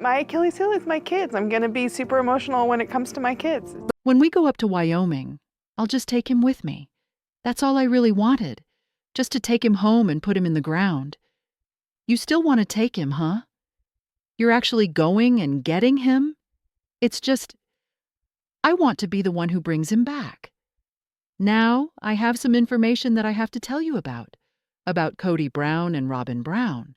My Achilles heel is my kids. I'm going to be super emotional when it comes to my kids. When we go up to Wyoming, I'll just take him with me. That's all I really wanted, just to take him home and put him in the ground. You still want to take him, huh? You're actually going and getting him? It's just, I want to be the one who brings him back. Now I have some information that I have to tell you about Kody Brown and Robyn Brown,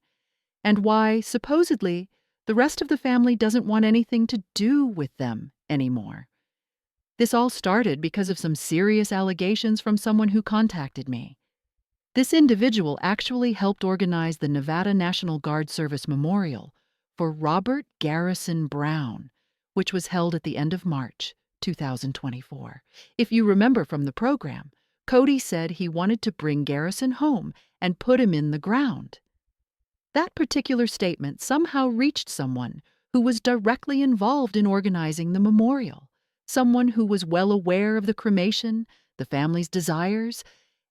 and why, supposedly, the rest of the family doesn't want anything to do with them anymore. This all started because of some serious allegations from someone who contacted me. This individual actually helped organize the Nevada National Guard Service Memorial for Robert Garrison Brown, which was held at the end of March 2024. If you remember from the program, Kody said he wanted to bring Garrison home and put him in the ground. That particular statement somehow reached someone who was directly involved in organizing the memorial, someone who was well aware of the cremation, the family's desires,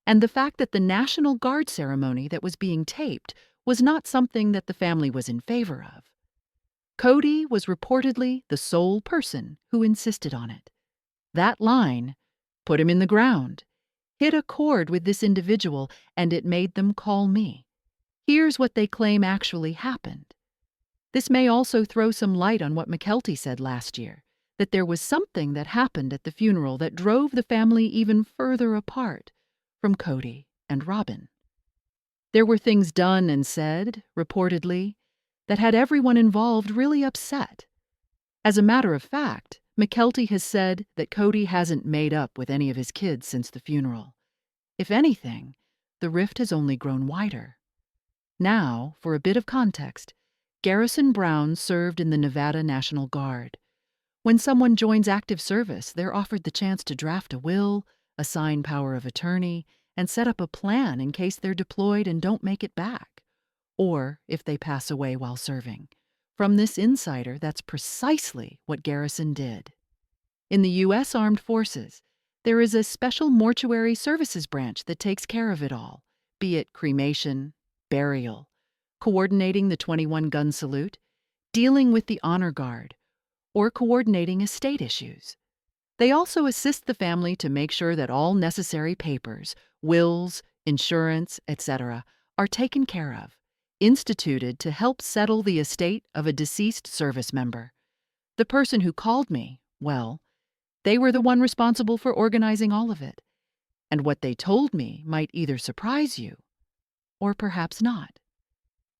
and the fact that the National Guard ceremony that was being taped was not something that the family was in favor of. Kody was reportedly the sole person who insisted on it. That line, "Put him in the ground," hit a chord with this individual, and it made them call me. Here's what they claim actually happened. This may also throw some light on what McKelty said last year, that there was something that happened at the funeral that drove the family even further apart from Kody and Robyn. There were things done and said, reportedly, that had everyone involved really upset. As a matter of fact, McKelty has said that Kody hasn't made up with any of his kids since the funeral. If anything, the rift has only grown wider. Now, for a bit of context, Garrison Brown served in the Nevada National Guard. When someone joins active service, they're offered the chance to draft a will, assign power of attorney, and set up a plan in case they're deployed and don't make it back, or if they pass away while serving. From this insider, that's precisely what Garrison did. In the U.S. Armed Forces, there is a special mortuary services branch that takes care of it all, be it cremation, burial, coordinating the 21-gun salute, dealing with the honor guard, or coordinating estate issues. They also assist the family to make sure that all necessary papers, wills, insurance, etc., are taken care of, instituted to help settle the estate of a deceased service member. The person who called me, well, they were the one responsible for organizing all of it. And what they told me might either surprise you, or perhaps not.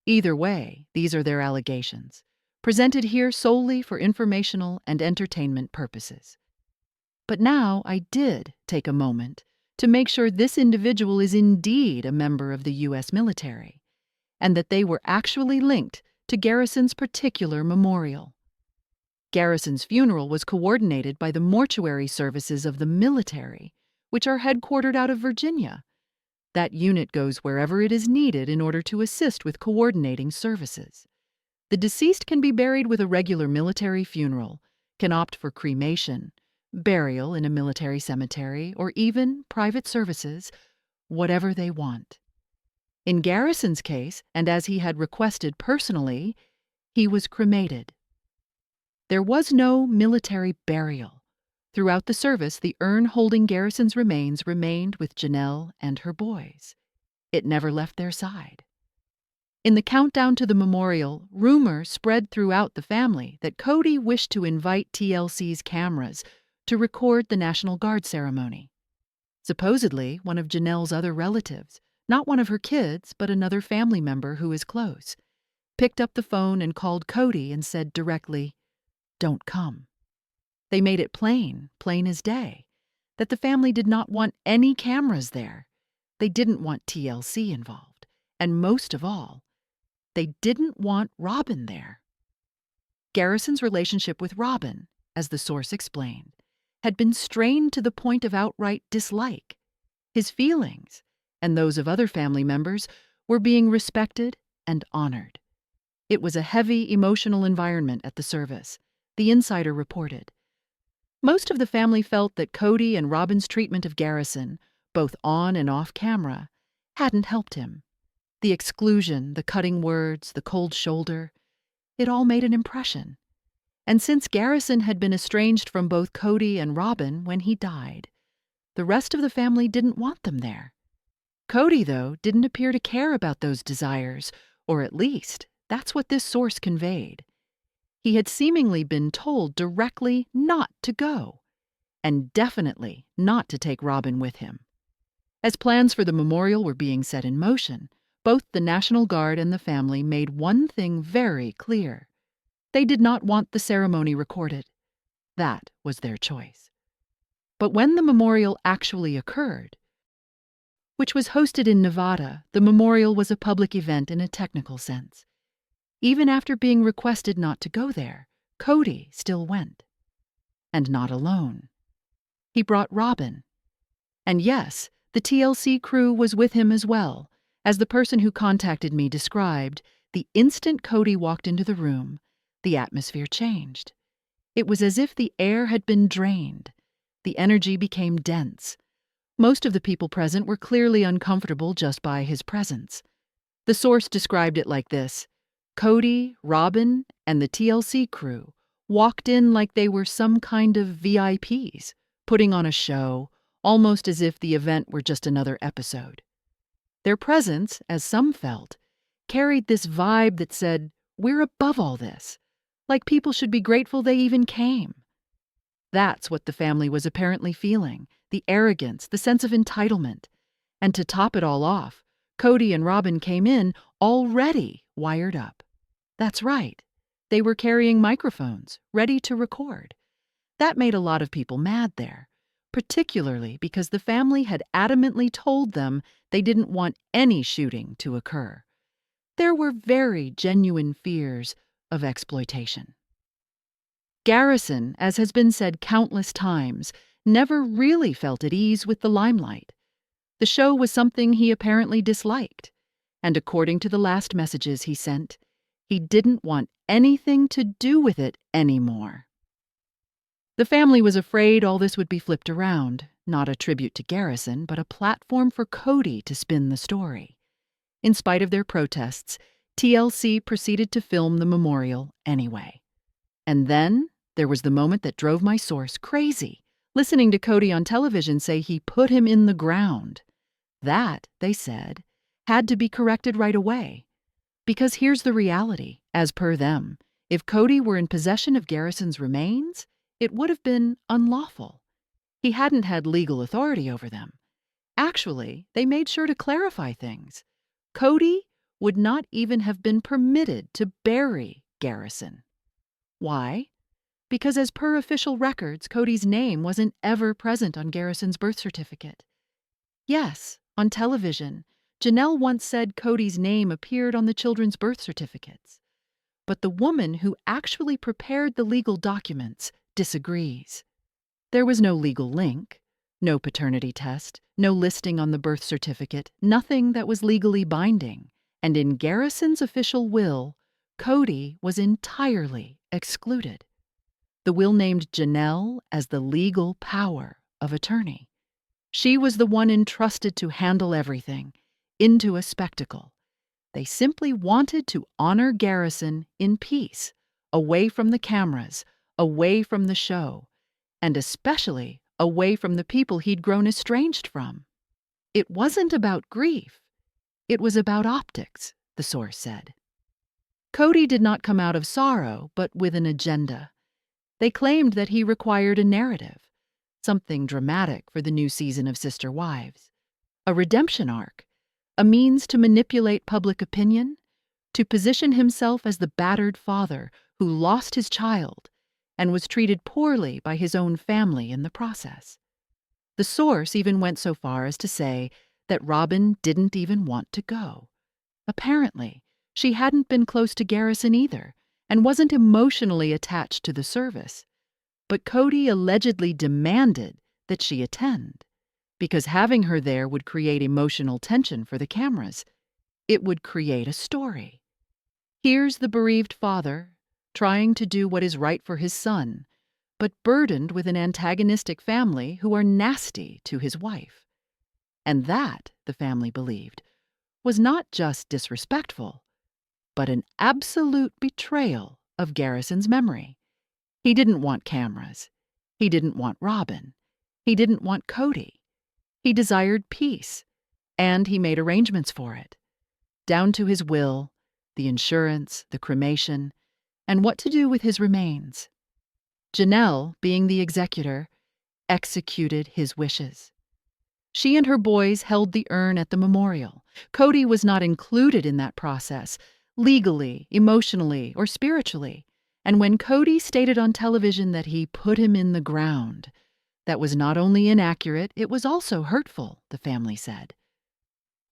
Either way, these are their allegations, presented here solely for informational and entertainment purposes. But now I did take a moment to make sure this individual is indeed a member of the U.S. military, and that they were actually linked to Garrison's particular memorial. Garrison's funeral was coordinated by the mortuary services of the military, which are headquartered out of Virginia. That unit goes wherever it is needed in order to assist with coordinating services. The deceased can be buried with a regular military funeral, can opt for cremation, burial in a military cemetery, or even private services, whatever they want. In Garrison's case, and as he had requested personally, he was cremated. There was no military burial. Throughout the service, the urn holding Garrison's remains remained with Janelle and her boys. It never left their side. In the countdown to the memorial, rumor spread throughout the family that Kody wished to invite TLC's cameras to record the National Guard ceremony. Supposedly, one of Janelle's other relatives, not one of her kids, but another family member who is close, picked up the phone and called Kody and said directly, "Don't come." They made it plain as day, that the family did not want any cameras there. They didn't want TLC involved. And most of all, they didn't want Robyn there. Garrison's relationship with Robyn, as the source explained, had been strained to the point of outright dislike. His feelings, and those of other family members, were being respected and honored. It was a heavy emotional environment at the service, the insider reported. Most of the family felt that Kody and Robyn's treatment of Garrison, both on and off camera, hadn't helped him. The exclusion, the cutting words, the cold shoulder, it all made an impression. And since Garrison had been estranged from both Kody and Robyn when he died, the rest of the family didn't want them there. Kody, though, didn't appear to care about those desires, or at least that's what this source conveyed. He had seemingly been told directly not to go, and definitely not to take Robyn with him. As plans for the memorial were being set in motion, both the National Guard and the family made one thing very clear. They did not want the ceremony recorded. That was their choice. But when the memorial actually occurred, which was hosted in Nevada, the memorial was a public event in a technical sense. Even after being requested not to go there, Kody still went. And not alone. He brought Robyn. And yes, the TLC crew was with him as well. As the person who contacted me described, the instant Kody walked into the room, the atmosphere changed. It was as if the air had been drained. The energy became dense. Most of the people present were clearly uncomfortable just by his presence. The source described it like this: Kody, Robyn, and the TLC crew walked in like they were some kind of VIPs, putting on a show, almost as if the event were just another episode. Their presence, as some felt, carried this vibe that said, "We're above all this," like people should be grateful they even came. That's what the family was apparently feeling, the arrogance, the sense of entitlement. And to top it all off, Kody and Robyn came in already wired up. That's right. They were carrying microphones, ready to record. That made a lot of people mad there, particularly because the family had adamantly told them they didn't want any shooting to occur. There were very genuine fears of exploitation. Garrison, as has been said countless times, never really felt at ease with the limelight. The show was something he apparently disliked, and according to the last messages he sent, he didn't want anything to do with it anymore. The family was afraid all this would be flipped around, not a tribute to Garrison, but a platform for Kody to spin the story. In spite of their protests, TLC proceeded to film the memorial anyway. And then there was the moment that drove my source crazy, listening to Kody on television say he put him in the ground. That, they said, had to be corrected right away. Because here's the reality, as per them. If Kody were in possession of Garrison's remains, it would have been unlawful. He hadn't had legal authority over them. Actually, they made sure to clarify things. Kody would not even have been permitted to bury Garrison. Why? Because as per official records, Kody's name wasn't ever present on Garrison's birth certificate. Yes, on television, Janelle once said Kody's name appeared on the children's birth certificates. But the woman who actually prepared the legal documents disagrees. There was no legal link, no paternity test, no listing on the birth certificate, nothing that was legally binding. And in Garrison's official will, Kody was entirely excluded. The will named Janelle as the legal power of attorney. She was the one entrusted to handle everything, into a spectacle. They simply wanted to honor Garrison in peace, away from the cameras, away from the show, and especially away from the people he'd grown estranged from. It wasn't about grief. It was about optics, the source said. Kody did not come out of sorrow, but with an agenda. They claimed that he required a narrative, something dramatic for the new season of Sister Wives, a redemption arc, a means to manipulate public opinion, to position himself as the battered father who lost his child and was treated poorly by his own family in the process. The source even went so far as to say that Robyn didn't even want to go. Apparently, she hadn't been close to Garrison either and wasn't emotionally attached to the service. But Kody allegedly demanded that she attend, because having her there would create emotional tension for the cameras. It would create a story. Here's the bereaved father trying to do what is right for his son, but burdened with an antagonistic family who are nasty to his wife. And that, the family believed, was not just disrespectful, but an absolute betrayal of Garrison's memory. He didn't want cameras. He didn't want Robyn. He didn't want Kody. He desired peace, and he made arrangements for it, down to his will, the insurance, the cremation, and what to do with his remains. Janelle, being the executor, executed his wishes. She and her boys held the urn at the memorial. Kody was not included in that process, legally, emotionally, or spiritually. And when Kody stated on television that he put him in the ground, that was not only inaccurate, it was also hurtful, the family said.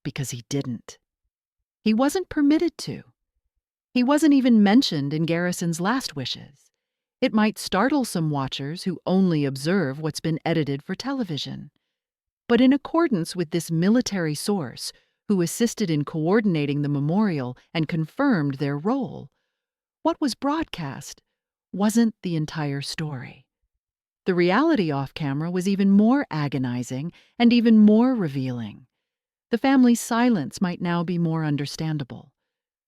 Because he didn't. He wasn't permitted to. He wasn't even mentioned in Garrison's last wishes. It might startle some watchers who only observe what's been edited for television. But in accordance with this military source, who assisted in coordinating the memorial and confirmed their role, what was broadcast wasn't the entire story. The reality off-camera was even more agonizing and even more revealing. The family's silence might now be more understandable.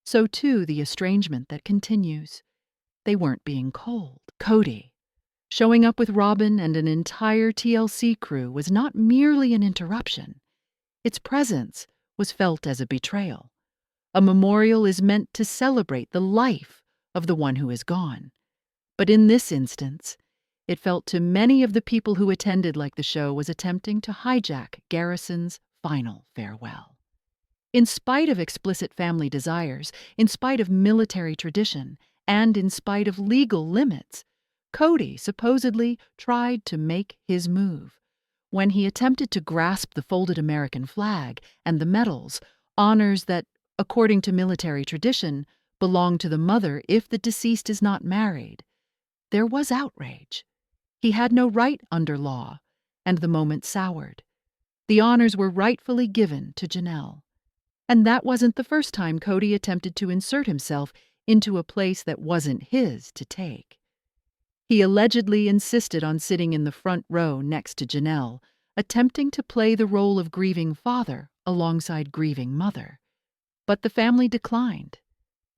So too the estrangement that continues. They weren't being cold. Kody, showing up with Robyn and an entire TLC crew, was not merely an interruption. Its presence was felt as a betrayal. A memorial is meant to celebrate the life of the one who is gone. But in this instance, it felt to many of the people who attended like the show was attempting to hijack Garrison's final farewell. In spite of explicit family desires, in spite of military tradition, and in spite of legal limits, Kody supposedly tried to make his move. When he attempted to grasp the folded American flag and the medals, honors that, according to military tradition, belong to the mother if the deceased is not married, there was outrage. He had no right under law, and the moment soured. The honors were rightfully given to Janelle. And that wasn't the first time Kody attempted to insert himself into a place that wasn't his to take. He allegedly insisted on sitting in the front row next to Janelle, attempting to play the role of grieving father alongside grieving mother. But the family declined.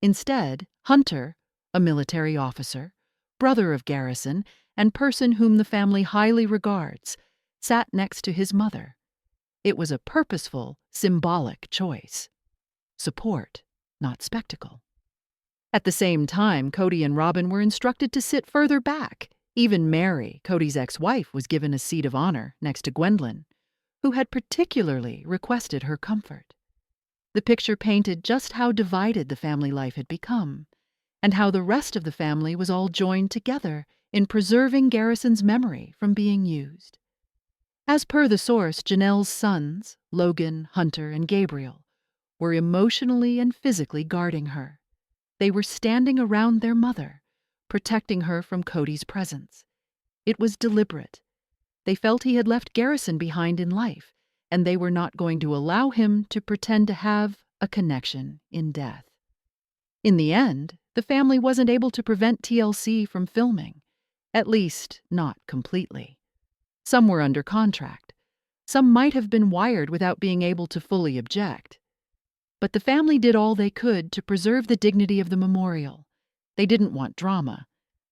Instead, Hunter, a military officer, brother of Garrison, and person whom the family highly regards, sat next to his mother. It was a purposeful, symbolic choice. Support, not spectacle. At the same time, Kody and Robyn were instructed to sit further back. Even Meri, Kody's ex-wife, was given a seat of honor next to Gwendolyn, who had particularly requested her comfort. The picture painted just how divided the family life had become, and how the rest of the family was all joined together in preserving Garrison's memory from being used. As per the source, Janelle's sons, Logan, Hunter, and Gabriel, were emotionally and physically guarding her. They were standing around their mother, protecting her from Kody's presence. It was deliberate. They felt he had left Garrison behind in life, and they were not going to allow him to pretend to have a connection in death. In the end, the family wasn't able to prevent TLC from filming, at least not completely. Some were under contract. Some might have been wired without being able to fully object. But the family did all they could to preserve the dignity of the memorial. They didn't want drama.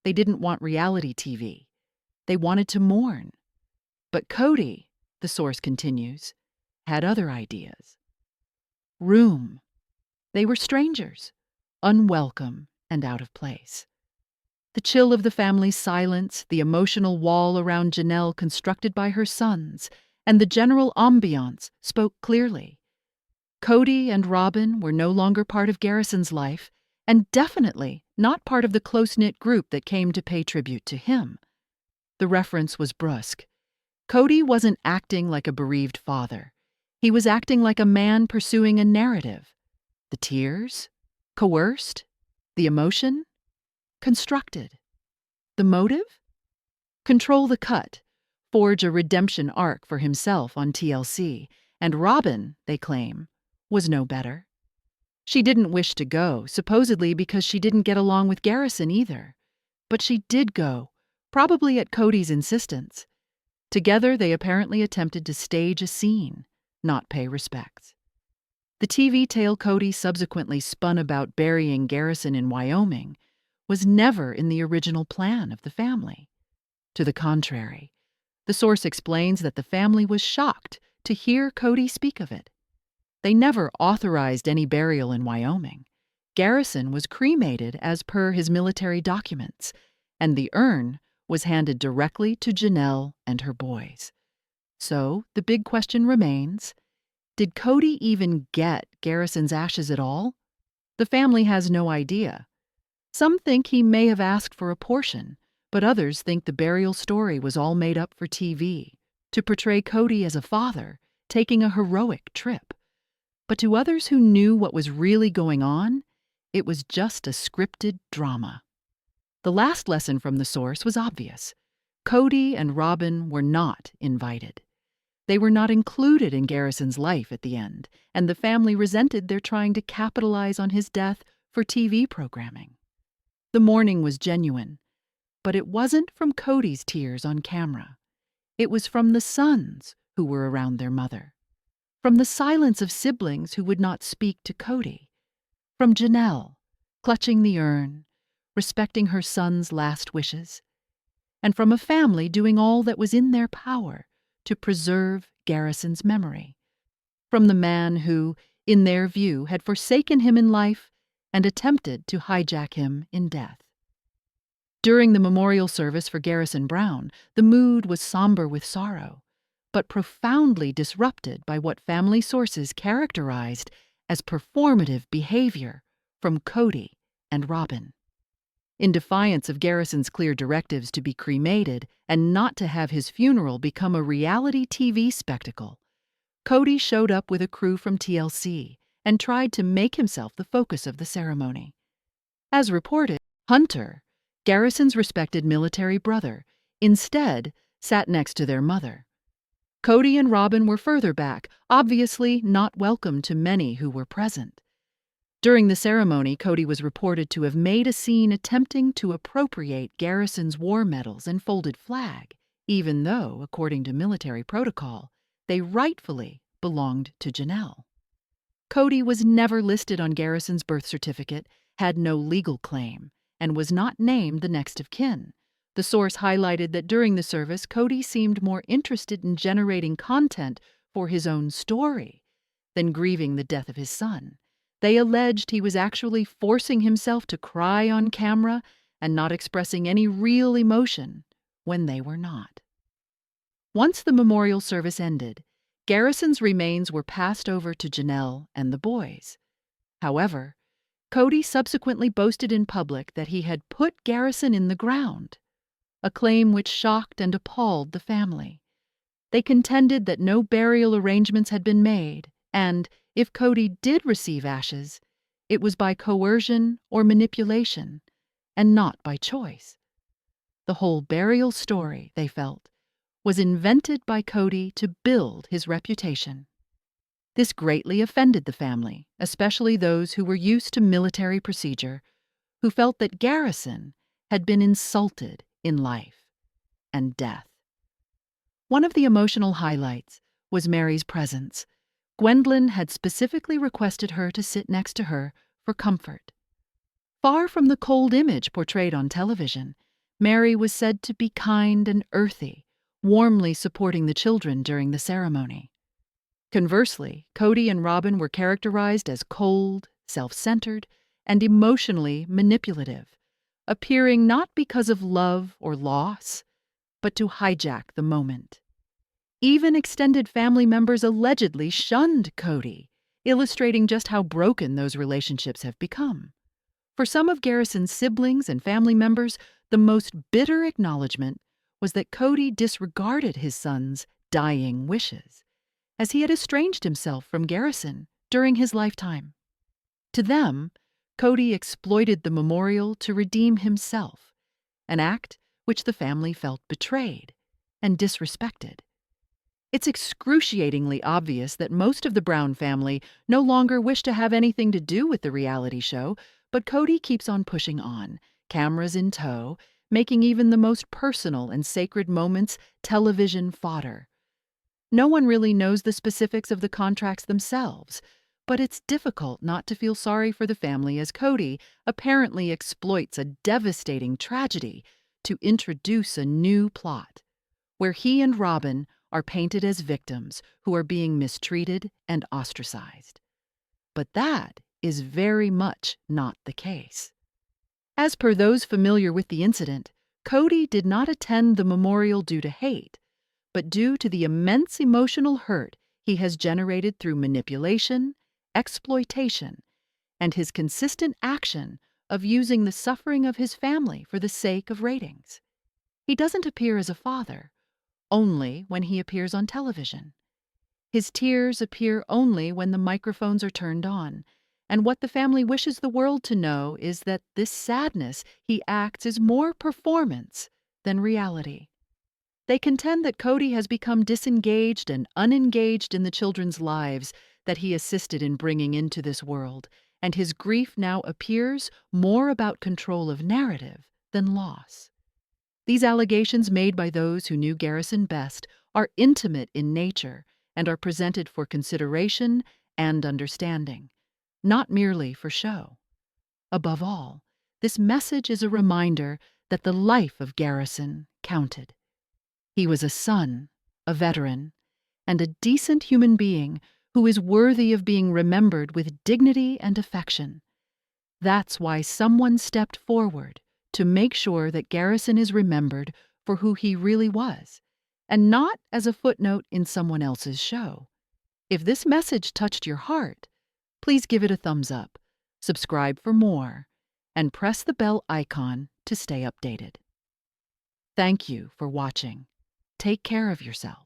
They didn't want reality TV. They wanted to mourn. But Kody, the source continues, had other ideas. Room. They were strangers, unwelcome and out of place. The chill of the family's silence, the emotional wall around Janelle constructed by her sons, and the general ambiance spoke clearly. Kody and Robyn were no longer part of Garrison's life, and definitely not part of the close-knit group that came to pay tribute to him. The reference was brusque. Kody wasn't acting like a bereaved father. He was acting like a man pursuing a narrative. The tears? Coerced? The emotion? Constructed. The motive? Control the cut, forge a redemption arc for himself on TLC, and Robyn, they claim, was no better. She didn't wish to go, supposedly because she didn't get along with Garrison either. But she did go, probably at Kody's insistence. Together, they apparently attempted to stage a scene, not pay respects. The TV tale Kody subsequently spun about burying Garrison in Wyoming was never in the original plan of the family. To the contrary, the source explains that the family was shocked to hear Kody speak of it. They never authorized any burial in Wyoming. Garrison was cremated as per his military documents, and the urn was handed directly to Janelle and her boys. So the big question remains, did Kody even get Garrison's ashes at all? The family has no idea. Some think he may have asked for a portion, but others think the burial story was all made up for TV, to portray Kody as a father taking a heroic trip. But to others who knew what was really going on, it was just a scripted drama. The last lesson from the source was obvious. Kody and Robyn were not invited. They were not included in Garrison's life at the end, and the family resented their trying to capitalize on his death for TV programming. The mourning was genuine, but it wasn't from Kody's tears on camera. It was from the sons who were around their mother, from the silence of siblings who would not speak to Kody, from Janelle, clutching the urn, respecting her son's last wishes, and from a family doing all that was in their power to preserve Garrison's memory, from the man who, in their view, had forsaken him in life and attempted to hijack him in death. During the memorial service for Garrison Brown, the mood was somber with sorrow, but profoundly disrupted by what family sources characterized as performative behavior from Kody and Robyn. In defiance of Garrison's clear directives to be cremated and not to have his funeral become a reality TV spectacle, Kody showed up with a crew from TLC and tried to make himself the focus of the ceremony. As reported, Hunter, Garrison's respected military brother, instead sat next to their mother. Kody and Robyn were further back, obviously not welcome to many who were present. During the ceremony, Kody was reported to have made a scene attempting to appropriate Garrison's war medals and folded flag, even though, according to military protocol, they rightfully belonged to Janelle. Kody was never listed on Garrison's birth certificate, had no legal claim, and was not named the next of kin. The source highlighted that during the service, Kody seemed more interested in generating content for his own story than grieving the death of his son. They alleged he was actually forcing himself to cry on camera and not expressing any real emotion when they were not. Once the memorial service ended, Garrison's remains were passed over to Janelle and the boys. However, Kody subsequently boasted in public that he had put Garrison in the ground, a claim which shocked and appalled the family. They contended that no burial arrangements had been made, and if Kody did receive ashes, it was by coercion or manipulation, and not by choice. The whole burial story, they felt, was invented by Kody to build his reputation. This greatly offended the family, especially those who were used to military procedure, who felt that Garrison had been insulted in life and death. One of the emotional highlights was Meri's presence. Gwendolyn had specifically requested her to sit next to her for comfort. Far from the cold image portrayed on television, Meri was said to be kind and earthy, warmly supporting the children during the ceremony. Conversely, Kody and Robyn were characterized as cold, self-centered, and emotionally manipulative, appearing not because of love or loss, but to hijack the moment. Even extended family members allegedly shunned Kody, illustrating just how broken those relationships have become. For some of Garrison's siblings and family members, the most bitter acknowledgement was that Kody disregarded his son's dying wishes, as he had estranged himself from Garrison during his lifetime. To them, Kody exploited the memorial to redeem himself, an act which the family felt betrayed and disrespected. It's excruciatingly obvious that most of the Brown family no longer wish to have anything to do with the reality show, but Kody keeps on pushing on, cameras in tow, making even the most personal and sacred moments television fodder. No one really knows the specifics of the contracts themselves, But it's difficult not to feel sorry for the family as Kody apparently exploits a devastating tragedy to introduce a new plot, where he and Robyn are painted as victims who are being mistreated and ostracized. But that is very much not the case. As per those familiar with the incident, Kody did not attend the memorial due to hate, but due to the immense emotional hurt he has generated through manipulation, exploitation, and his consistent action of using the suffering of his family for the sake of ratings. He doesn't appear as a father, only when he appears on television. His tears appear only when the microphones are turned on, and what the family wishes the world to know is that this sadness he acts is more performance than reality. They contend that Kody has become disengaged and unengaged in the children's lives that he assisted in bringing into this world, and his grief now appears more about control of narrative than loss. These allegations made by those who knew Garrison best are intimate in nature and are presented for consideration and understanding, not merely for show. Above all, this message is a reminder that the life of Garrison counted. He was a son, a veteran, and a decent human being who is worthy of being remembered with dignity and affection. That's why someone stepped forward to make sure that Garrison is remembered for who he really was, and not as a footnote in someone else's show. If this message touched your heart, please give it a thumbs up, subscribe for more, and press the bell icon to stay updated. Thank you for watching. Take care of yourself.